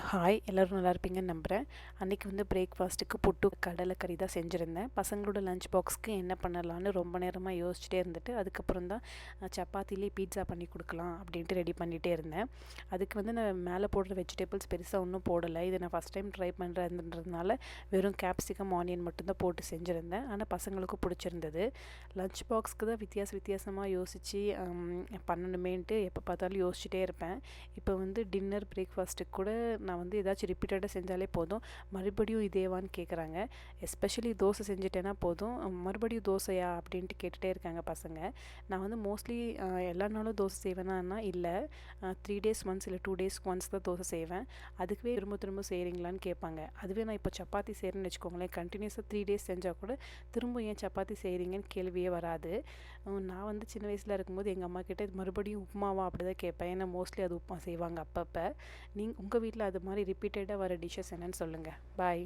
Hi, எல்லோரும் நல்லா இருப்பீங்கன்னு நம்புகிறேன். அன்றைக்கி வந்து பிரேக்ஃபாஸ்ட்டுக்கு புட்டு கடலைக்கறி தான் செஞ்சுருந்தேன். பசங்களோட லஞ்ச் பாக்ஸ்க்கு என்ன பண்ணலான்னு ரொம்ப நேரமாக யோசிச்சுட்டே இருந்துட்டு, அதுக்கப்புறம் தான் சப்பாத்திலே பீட்ஸா பண்ணி கொடுக்கலாம் அப்படின்ட்டு ரெடி பண்ணிகிட்டே இருந்தேன். அதுக்கு வந்து நான் மேலே போடுற வெஜிடபிள்ஸ் பெருசாக ஒன்றும் போடலை. இதை நான் ஃபஸ்ட் டைம் ட்ரை பண்ணுறதுன்றதுனால வெறும் கேப்சிகம், ஆனியன் மட்டும்தான் போட்டு செஞ்சுருந்தேன். ஆனால் பசங்களுக்கும் பிடிச்சிருந்தது. லஞ்ச் பாக்ஸ்க்கு தான் வித்தியாசமாக யோசித்து பண்ணணுமேன்ட்டு எப்போ பார்த்தாலும் யோசிச்சுட்டே இருப்பேன். இப்போ வந்து டின்னர் பிரேக்ஃபாஸ்ட்டுக்கு கூட நான் வந்து ஏதாச்சும் ரிப்பீட்டடாக செஞ்சாலே போதும், மறுபடியும் இதேவான்னு கேட்குறாங்க. எஸ்பெஷலி தோசை செஞ்சுட்டேன்னா போதும், மறுபடியும் தோசையா அப்படின்ட்டு கேட்டுகிட்டே இருக்காங்க பசங்க. நான் வந்து மோஸ்ட்லி எல்லா நாளும் தோசை செய்வேனா இல்லை, 3 days ஒன்ஸ் இல்லை 2 days ஒன்ஸ் தான் தோசை செய்வேன். அதுக்குவே திரும்ப செய்கிறீங்களான்னு கேட்பாங்க. அதுவே நான் இப்போ சப்பாத்தி செய்கிறேன்னு வச்சுக்கோங்களேன், கண்டினியூஸாக 3 days செஞ்சால் கூட திரும்ப ஏன் சப்பாத்தி செய்கிறீங்கன்னு கேள்வியே வராது. நான் வந்து சின்ன வயசில் இருக்கும்போது எங்கள் அம்மா கிட்டே மறுபடியும் உப்புமாவா அப்படி தான் கேட்பேன். ஏன்னா மோஸ்ட்லி அது உப்புமா செய்வாங்க அப்பப்போ. உங்கள் வீட்டில் அது மாதிரி ரிப்பீட்டடாக வர டிஷ்ஷஸ் என்னென்னு சொல்லுங்கள். பாய்.